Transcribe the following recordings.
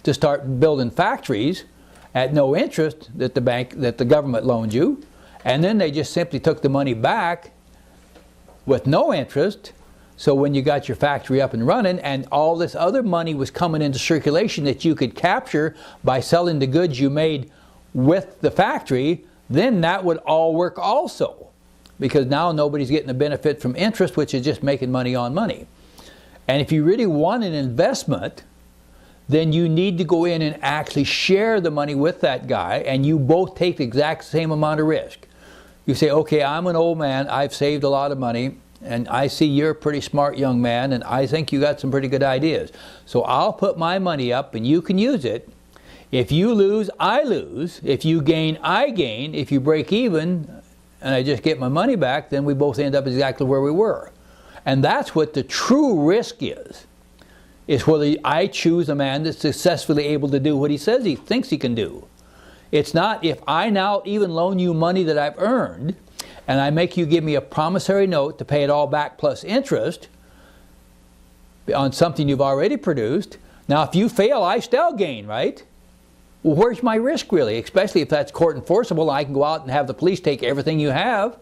to start building factories at no interest that the government loaned you, and then they just simply took the money back with no interest. So when you got your factory up and running and all this other money was coming into circulation that you could capture by selling the goods you made with the factory, then that would all work also. Because now nobody's getting a benefit from interest, which is just making money on money. And if you really want an investment, then you need to go in and actually share the money with that guy, and you both take the exact same amount of risk. You say, okay, I'm an old man, I've saved a lot of money, and I see you're a pretty smart young man, and I think you got some pretty good ideas. So I'll put my money up and you can use it. If you lose, I lose. If you gain, I gain. If you break even and I just get my money back, then we both end up exactly where we were. And that's what the true risk is whether I choose a man that's successfully able to do what he says he thinks he can do. It's not if I now even loan you money that I've earned, and I make you give me a promissory note to pay it all back plus interest on something you've already produced. Now if you fail, I still gain, right? Well, where's my risk really? Especially if that's court enforceable, I can go out and have the police take everything you have.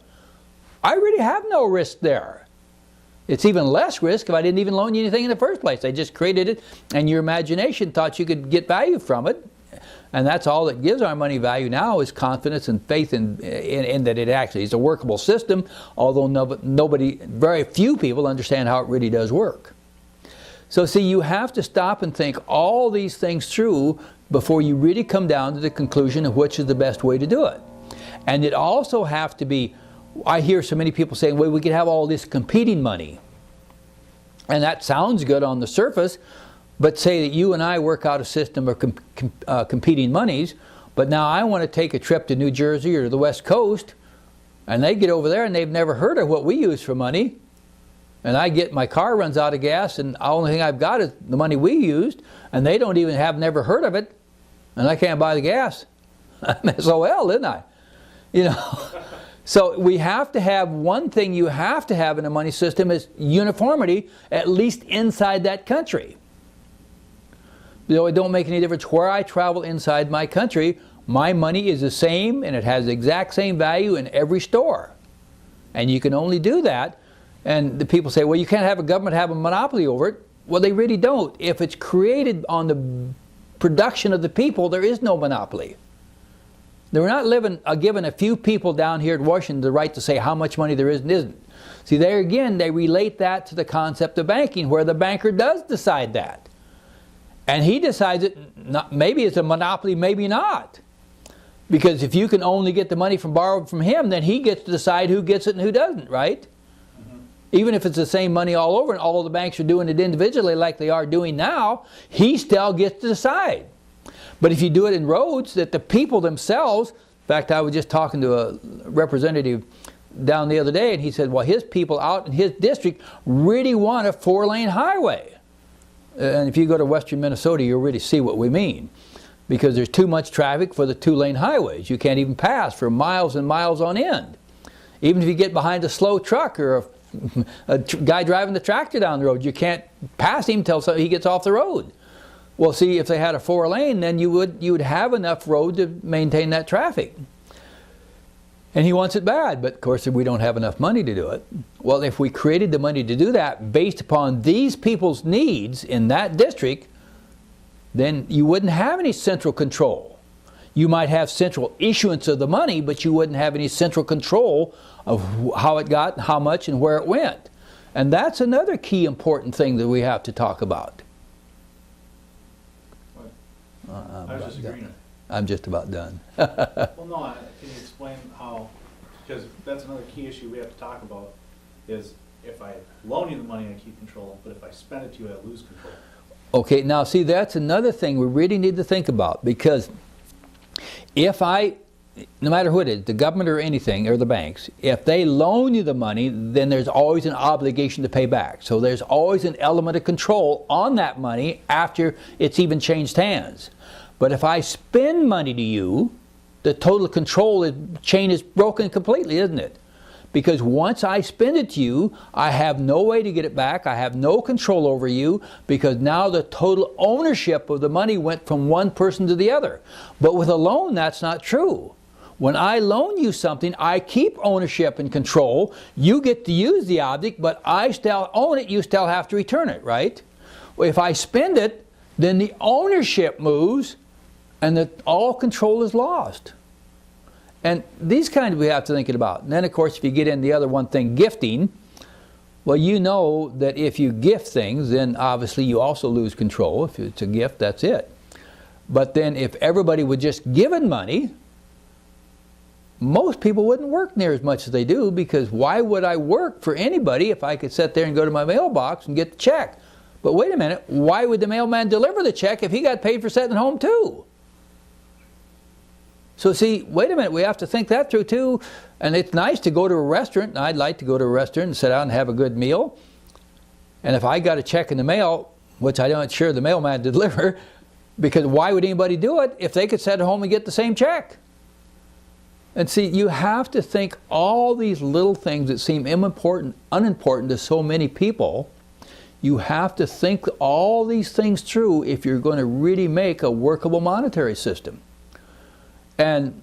I really have no risk there. It's even less risk if I didn't even loan you anything in the first place. I just created it and your imagination thought you could get value from it. And that's all that gives our money value now is confidence and faith in that it actually is a workable system, although very few people understand how it really does work. So see, you have to stop and think all these things through before you really come down to the conclusion of which is the best way to do it. And it also have to be, I hear so many people saying, well, we could have all this competing money. And that sounds good on the surface, but say that you and I work out a system of competing monies, but now I want to take a trip to New Jersey or to the West Coast, and they get over there and they've never heard of what we use for money. And my car runs out of gas, and the only thing I've got is the money we used, and they don't even never heard of it, and I can't buy the gas. I'm SOL, didn't I? You know. So we have to have one thing you have to have in a money system is uniformity, at least inside that country. You know, it don't make any difference where I travel inside my country. My money is the same, and it has the exact same value in every store. And you can only do that. And the people say, well, you can't have a government have a monopoly over it. Well, they really don't. If it's created on the production of the people, there is no monopoly. They're not giving a few people down here at Washington the right to say how much money there is and isn't. See, there again, they relate that to the concept of banking, where the banker does decide that. And he decides it, maybe it's a monopoly, maybe not. Because if you can only get the money borrowed from him, then he gets to decide who gets it and who doesn't, right? Even if it's the same money all over and all the banks are doing it individually like they are doing now, he still gets to decide. But if you do it in roads that the people themselves, in fact, I was just talking to a representative down the other day, and he said, well, his people out in his district really want a 4-lane highway. And if you go to western Minnesota, you'll really see what we mean. Because there's too much traffic for the 2-lane highways. You can't even pass for miles and miles on end. Even if you get behind a slow truck or a guy driving the tractor down the road, you can't pass him until he gets off the road. Well, see, if they had a 4-lane, then you would have enough road to maintain that traffic. And he wants it bad, but of course we don't have enough money to do it. Well, if we created the money to do that based upon these people's needs in that district, then you wouldn't have any central control. You might have central issuance of the money, but you wouldn't have any central control of how it got, how much, and where it went. And that's another key important thing that we have to talk about. I was just agreeing. I'm just about done. Well, no, can you explain how, because that's another key issue we have to talk about, is if I loan you the money, I keep control, but if I spend it to you, I lose control. Okay, now see, that's another thing we really need to think about, because if no matter who it is, the government or anything, or the banks, if they loan you the money, then there's always an obligation to pay back. So there's always an element of control on that money after it's even changed hands. But if I spend money to you, the total control chain is broken completely, isn't it? Because once I spend it to you, I have no way to get it back. I have no control over you, because now the total ownership of the money went from one person to the other. But with a loan, that's not true. When I loan you something, I keep ownership and control. You get to use the object, but I still own it. You still have to return it, right? Well, if I spend it, then the ownership moves and all control is lost. And these kinds we have to think about. And then, of course, if you get in the other one thing, gifting, well, you know that if you gift things, then obviously you also lose control. If it's a gift, that's it. But then if everybody would just given money, most people wouldn't work near as much as they do, because why would I work for anybody if I could sit there and go to my mailbox and get the check? But wait a minute, why would the mailman deliver the check if he got paid for sitting at home too? So see, wait a minute, we have to think that through too. And it's nice to go to a restaurant, and I'd like to go to a restaurant and sit down and have a good meal. And if I got a check in the mail, which I'm not sure the mailman would deliver, because why would anybody do it if they could sit at home and get the same check? And see, you have to think all these little things that seem unimportant to so many people. You have to think all these things through if you're going to really make a workable monetary system. And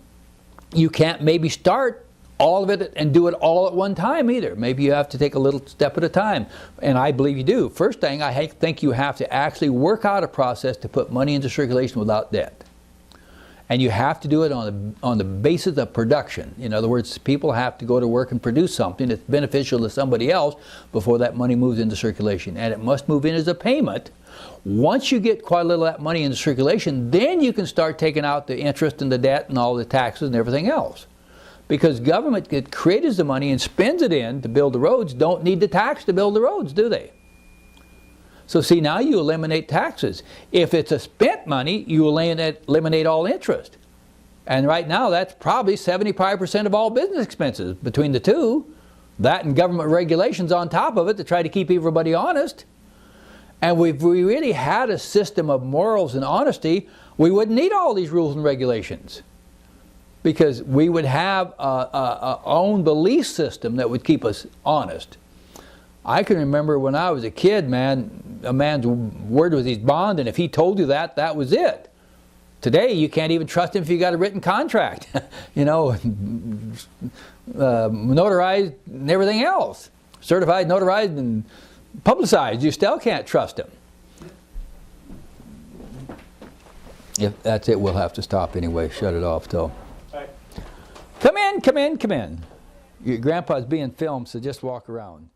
you can't maybe start all of it and do it all at one time either. Maybe you have to take a little step at a time. And I believe you do. First thing, I think you have to actually work out a process to put money into circulation without debt. And you have to do it on the basis of production. In other words, people have to go to work and produce something that's beneficial to somebody else before that money moves into circulation. And it must move in as a payment. Once you get quite a little of that money into circulation, then you can start taking out the interest and the debt and all the taxes and everything else. Because government that creates the money and spends it in to build the roads don't need the tax to build the roads, do they? So see, now you eliminate taxes. If it's a spent money, you eliminate all interest. And right now that's probably 75% of all business expenses between the two. That and government regulations on top of it to try to keep everybody honest. And if we really had a system of morals and honesty, we wouldn't need all these rules and regulations. Because we would have our own belief system that would keep us honest. I can remember when I was a kid, man, a man's word was his bond, and if he told you that, that was it. Today, you can't even trust him if you got a written contract. You know, notarized and everything else. Certified, notarized, and publicized. You still can't trust him. If that's it, we'll have to stop anyway. Shut it off, so. Come in, come in, come in. Your grandpa's being filmed, so just walk around.